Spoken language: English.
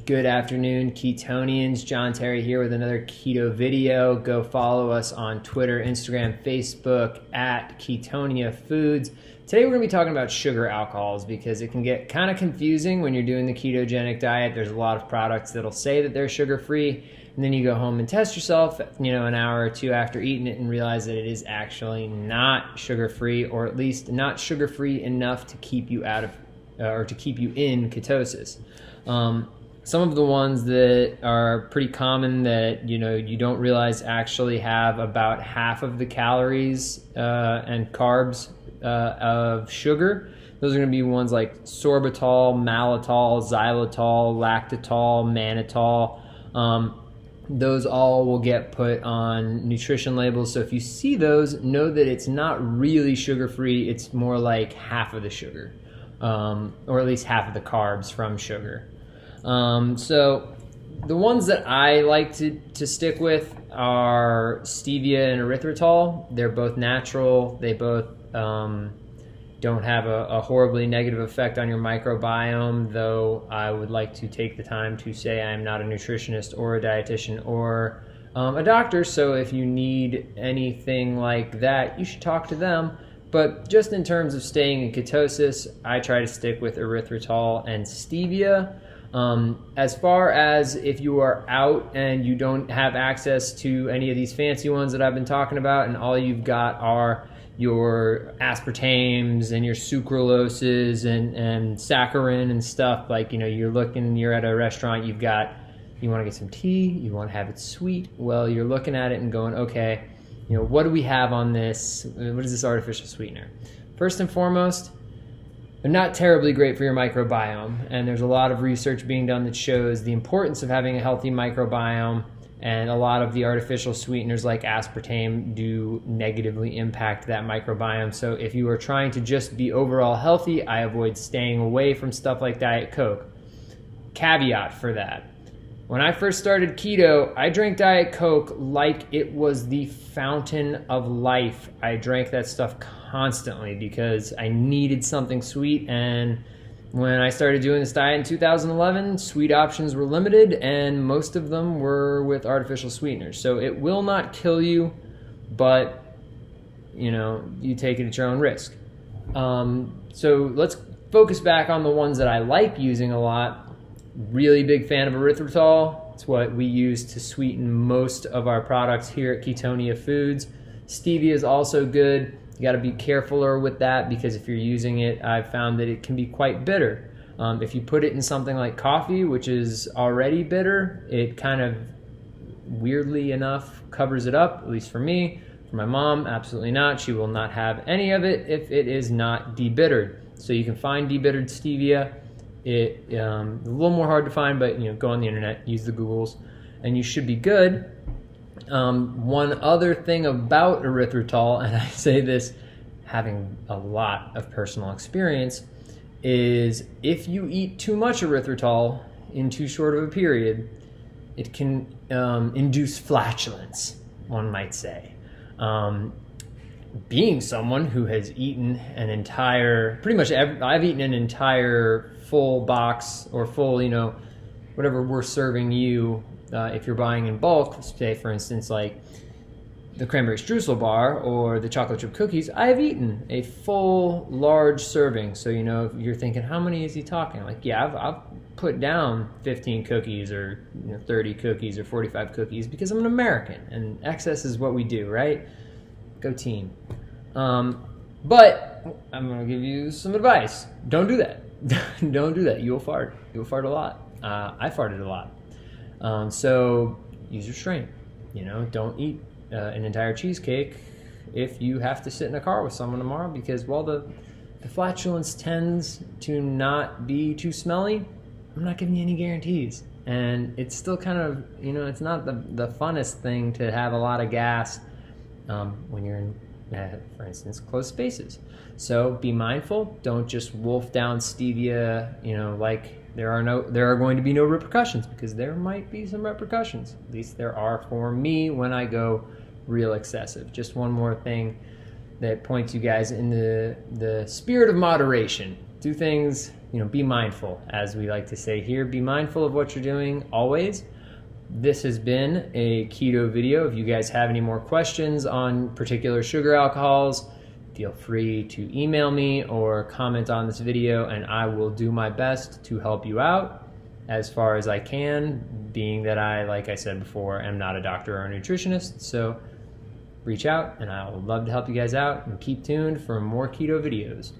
Good afternoon, Ketonians. John Terry here with another keto video. Go follow us on Twitter, Instagram, Facebook at Ketonia Foods. Today we're going to be talking about sugar alcohols because it can get kind of confusing when you're doing the ketogenic diet. There's a lot of products that'll say that they're sugar-free, and then you go home and test yourself, an hour or two after eating it and realize that it is actually not sugar-free, or at least not sugar-free enough to keep you out of, or to keep you in ketosis. Some of the ones that are pretty common that you don't realize actually have about half of the calories and carbs of sugar. Those are going to be ones like sorbitol, malitol, xylitol, lactitol, mannitol. Those all will get put on nutrition labels. So if you see those, know that it's not really sugar-free. It's more like half of the sugar, or at least half of the carbs from sugar. So the ones that I like to stick with are Stevia and Erythritol. They're both natural. They both don't have a horribly negative effect on your microbiome, though I would like to take the time to say I am not a nutritionist or a dietitian or a doctor, so if you need anything like that, you should talk to them. But just in terms of staying in ketosis, I try to stick with erythritol and stevia. As far as if you are out and you don't have access to any of these fancy ones that I've been talking about, and all you've got are your aspartames and your sucraloses and saccharin and stuff, like, you're at a restaurant, you want to get some tea, you want to have it sweet. Well, you're looking at it and going, okay, what do we have on this? What is this artificial sweetener? First and foremost, they're not terribly great for your microbiome, and there's a lot of research being done that shows the importance of having a healthy microbiome, and a lot of the artificial sweeteners like aspartame do negatively impact that microbiome. So if you are trying to just be overall healthy, I avoid staying away from stuff like Diet Coke. Caveat for that: when I first started keto, I drank Diet Coke like it was the fountain of life. I drank that stuff constantly because I needed something sweet, and when I started doing this diet in 2011, sweet options were limited, and most of them were with artificial sweeteners. So it will not kill you, but you take it at your own risk. So let's focus back on the ones that I like using a lot. Really big fan of erythritol. It's what we use to sweeten most of our products here at Ketonia Foods. Stevia is also good. You got to be carefuler with that because if you're using it, I've found that it can be quite bitter. If you put it in something like coffee, which is already bitter, it kind of weirdly enough covers it up, at least for me. For my mom, absolutely not. She will not have any of it if it is not debittered. So you can find debittered stevia. It's a little more hard to find, but go on the internet, use the Googles, and you should be good. One other thing about erythritol, and I say this having a lot of personal experience, is if you eat too much erythritol in too short of a period, it can induce flatulence, one might say. Being someone who has eaten an entire, I've eaten an entire full box or full, whatever we're serving you. If you're buying in bulk, say for instance like the cranberry streusel bar or the chocolate chip cookies, I've eaten a full large serving. So if you're thinking, how many is he talking? Like, yeah, I've put down 15 cookies or 30 cookies or 45 cookies because I'm an American and excess is what we do, right? Go team. But I'm gonna give you some advice. Don't do that. Don't do that. You'll fart. You'll fart a lot. I farted a lot. So use restraint. Don't eat an entire cheesecake if you have to sit in a car with someone tomorrow, because while the flatulence tends to not be too smelly, I'm not giving you any guarantees. And it's still kind of, it's not the funnest thing to have a lot of gas when you're in, for instance, closed spaces. So be mindful. Don't just wolf down stevia, like there are going to be no repercussions, because there might be some repercussions. At least there are for me when I go real excessive. Just one more thing that points you guys in the spirit of moderation. Do things be mindful, as we like to say here. Be mindful of what you're doing always. This has been a keto video. If you guys have any more questions on particular sugar alcohols, feel free to email me or comment on this video, and I will do my best to help you out as far as I can, being that I, like I said before, am not a doctor or a nutritionist. So reach out and I would love to help you guys out, and keep tuned for more keto videos.